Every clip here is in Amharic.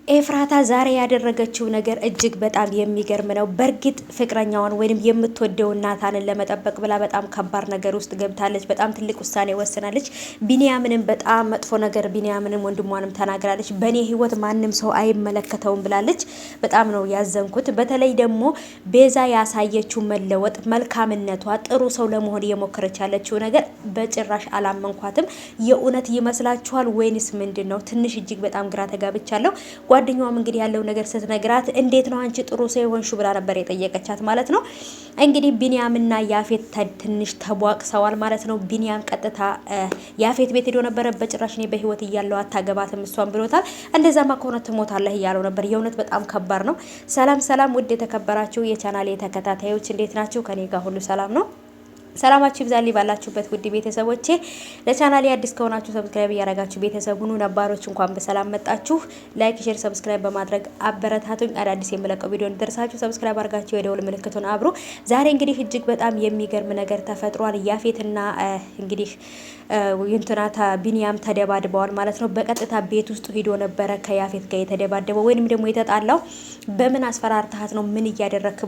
ኤፍራታ ዛሬ ያደረገችው ነገር እጅግ በጣም የሚገርም ነው። በእርግጥ ፍቅረኛዋን ወይም የምትወደውን ናታንን ለመጠበቅ ብላ በጣም ከባድ ነገር ውስጥ ገብታለች። በጣም ትልቅ ውሳኔ ወስናለች። ቢኒያምንም በጣም መጥፎ ነገር ቢኒያምንም ወንድሟንም ተናግራለች። በእኔ ህይወት ማንም ሰው አይመለከተውም ብላለች። በጣም ነው ያዘንኩት። በተለይ ደግሞ ቤዛ ያሳየችው መለወጥ፣ መልካምነቷ፣ ጥሩ ሰው ለመሆን እየሞከረች ያለችው ነገር በጭራሽ አላመንኳትም። የእውነት ይመስላችኋል ወይንስ ምንድን ነው? ትንሽ እጅግ በጣም ግራ ተጋብቻለሁ። ጓደኛዋም እንግዲህ ያለው ነገር ስትነግራት እንዴት ነው አንቺ ጥሩ ሰው የሆንሹ ብላ ነበር የጠየቀቻት ማለት ነው። እንግዲህ ቢኒያምና ያፌት ትንሽ ተቧቅሰዋል ማለት ነው። ቢኒያም ቀጥታ ያፌት ቤት ሄዶ ነበረ። በጭራሽ እኔ በህይወት እያለው አታገባትም እሷን ብሎታል። እንደዛማ ከሆነ ትሞታለህ እያለው ነበር። የእውነት በጣም ከባድ ነው። ሰላም ሰላም፣ ውድ የተከበራችሁ የቻናሌ ተከታታዮች እንዴት ናችሁ? ከኔ ጋር ሁሉ ሰላም ነው። ሰላማችሁ ይብዛልኝ ባላችሁበት ውድ ቤተሰቦቼ። ለቻናሌ አዲስ ከሆናችሁ ሰብስክራይብ እያደረጋችሁ ቤተሰብ ሁኑ። ነባሮች እንኳን በሰላም መጣችሁ። ላይክ፣ ሼር፣ ሰብስክራይብ በማድረግ አበረታቱኝ። አዳዲስ የምለቀው ቪዲዮ እንዲደርሳችሁ ሰብስክራይብ አድርጋችሁ የደውል ምልክቱን አብሩ። ዛሬ እንግዲህ እጅግ በጣም የሚገርም ነገር ተፈጥሯል። ያፌትና እንግዲህ ይንትናታ ቢኒያም ተደባድበዋል ማለት ነው። በቀጥታ ቤት ውስጥ ሄዶ ነበረ ከያፌት ጋር የተደባደበው ወይንም ደግሞ የተጣላው። በምን አስፈራርታት ነው? ምን እያደረክ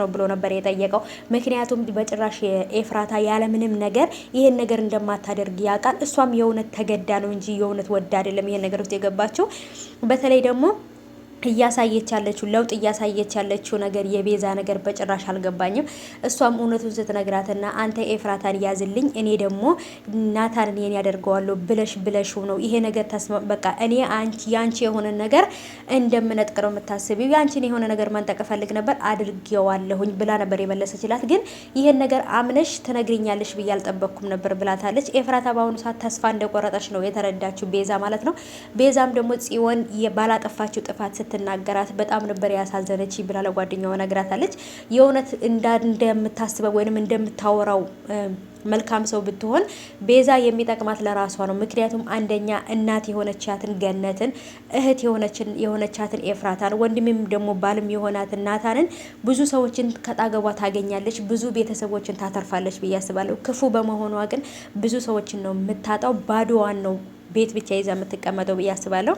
ነው ብሎ ነበር የጠየቀው። ምክንያቱም በጭራሽ ኤፍራታ ያለምንም ነገር ይሄን ነገር እንደማታደርግ ያውቃል። እሷም የእውነት ተገዳ ነው እንጂ የእውነት ወዳ አይደለም ይሄን ነገር ውስጥ የገባችው። በተለይ ደግሞ እያሳየች ያለችው ለውጥ እያሳየች ያለችው ነገር የቤዛ ነገር በጭራሽ አልገባኝም። እሷም እውነቱን ስትነግራትና አንተ ኤፍራታን ያዝልኝ እኔ ደግሞ ናታንን የኔ ያደርገዋለሁ ብለሽ ነው ይሄ ነገር በቃ እኔ ያንቺ የሆነ ነገር እንደምነጥቅ ነው የምታስቢው። ያንቺን የሆነ ነገር መንጠቅ ፈልግ ነበር አድርጌዋለሁኝ ብላ ነበር የመለሰችላት። ግን ይሄን ነገር አምነሽ ትነግሪኛለሽ ብዬ አልጠበቅኩም ነበር ብላታለች። ኤፍራታ በአሁኑ ሰዓት ተስፋ እንደቆረጠች ነው የተረዳችው ቤዛ ማለት ነው። ቤዛም ደግሞ ጽዮን ባላጠፋችው ጥፋት ስትናገራት በጣም ነበር ያሳዘነች ብላ ለጓደኛዋ ነግራታለች። የእውነት እንደምታስበው ወይንም እንደምታወራው መልካም ሰው ብትሆን ቤዛ የሚጠቅማት ለራሷ ነው። ምክንያቱም አንደኛ እናት የሆነቻትን ገነትን፣ እህት የሆነቻትን ኤፍራታን፣ ወንድምም ደግሞ ባልም የሆናትን ናታንን ብዙ ሰዎችን ከጣገቧ ታገኛለች፣ ብዙ ቤተሰቦችን ታተርፋለች ብዬ አስባለሁ። ክፉ በመሆኗ ግን ብዙ ሰዎችን ነው የምታጣው። ባዶዋን ነው ቤት ብቻ ይዛ የምትቀመጠው ብዬ አስባለሁ።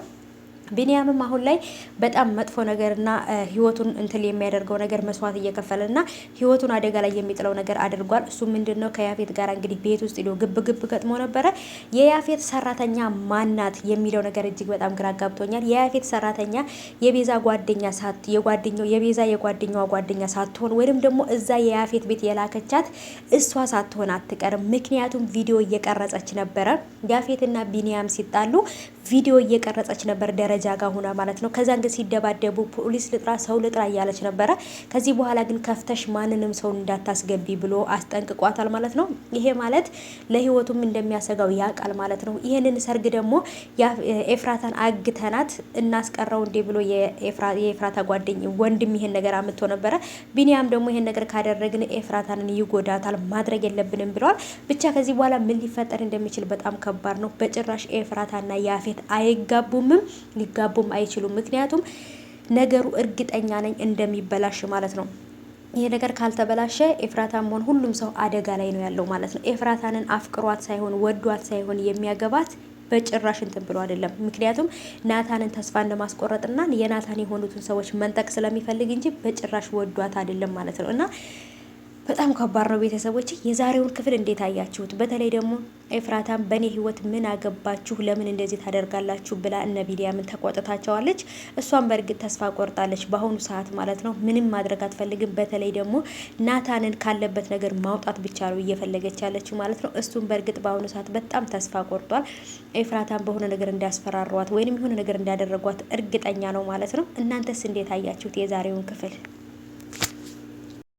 ቢኒያምም አሁን ላይ በጣም መጥፎ ነገርና ህይወቱን እንትን የሚያደርገው ነገር መስዋዕት እየከፈለና ህይወቱን አደጋ ላይ የሚጥለው ነገር አድርጓል። እሱ ምንድነው? ከያፌት ጋር እንግዲህ ቤት ውስጥ ሄዶ ግብ ገጥሞ ነበረ። የያፌት ሰራተኛ ማናት የሚለው ነገር እጅግ በጣም ግራ ጋብቶኛል። የያፌት ሰራተኛ የቤዛ ጓደኛ የቤዛ የጓደኛዋ ጓደኛ ሳትሆን ወይንም ደግሞ እዛ የያፌት ቤት የላከቻት እሷ ሳትሆን አትቀርም። ምክንያቱም ቪዲዮ እየቀረጸች ነበረ። ያፌትና ቢኒያም ሲጣሉ ቪዲዮ እየቀረጸች ነበር ደረጃ ጋር ሆና ማለት ነው። ከዛን ግን ሲደባደቡ ፖሊስ ልጥራ ሰው ልጥራ እያለች ነበረ። ከዚህ በኋላ ግን ከፍተሽ ማንንም ሰው እንዳታስገቢ ብሎ አስጠንቅቋታል ማለት ነው። ይሄ ማለት ለህይወቱም እንደሚያሰጋው ያውቃል ማለት ነው። ይሄንን ሰርግ ደግሞ ኤፍራታን አግተናት እናስቀረው እንዴ ብሎ የኤፍራታ ጓደኛ ወንድም ይሄን ነገር አምጥቶ ነበረ። ቢኒያም ደግሞ ይሄን ነገር ካደረግን ኤፍራታንን ይጎዳታል ማድረግ የለብንም ብለዋል። ብቻ ከዚህ በኋላ ምን ሊፈጠር እንደሚችል በጣም ከባድ ነው። በጭራሽ ኤፍራታና ያፌት አይጋቡምም ሊጋቡም አይችሉም። ምክንያቱም ነገሩ እርግጠኛ ነኝ እንደሚበላሽ ማለት ነው። ይሄ ነገር ካልተበላሸ ኤፍራታም ሆነ ሁሉም ሰው አደጋ ላይ ነው ያለው ማለት ነው። ኤፍራታንን አፍቅሯት ሳይሆን ወዷት ሳይሆን የሚያገባት በጭራሽ እንትን ብሎ አይደለም። ምክንያቱም ናታንን ተስፋ እንደማስቆረጥና የናታን የሆኑትን ሰዎች መንጠቅ ስለሚፈልግ እንጂ በጭራሽ ወዷት አይደለም ማለት ነው። እና በጣም ከባድ ነው። ቤተሰቦች የዛሬውን ክፍል እንዴት አያችሁት? በተለይ ደግሞ ኤፍራታም በእኔ ህይወት ምን አገባችሁ ለምን እንደዚህ ታደርጋላችሁ ብላ እነ ቢኒያምን ተቆጥታቸዋለች። እሷም በእርግጥ ተስፋ ቆርጣለች በአሁኑ ሰዓት ማለት ነው። ምንም ማድረግ አትፈልግም። በተለይ ደግሞ ናታንን ካለበት ነገር ማውጣት ብቻ ነው እየፈለገች ያለችው ማለት ነው። እሱም በእርግጥ በአሁኑ ሰዓት በጣም ተስፋ ቆርጧል። ኤፍራታም በሆነ ነገር እንዲያስፈራሯት ወይንም የሆነ ነገር እንዳደረጓት እርግጠኛ ነው ማለት ነው። እናንተስ እንዴት አያችሁት የዛሬውን ክፍል?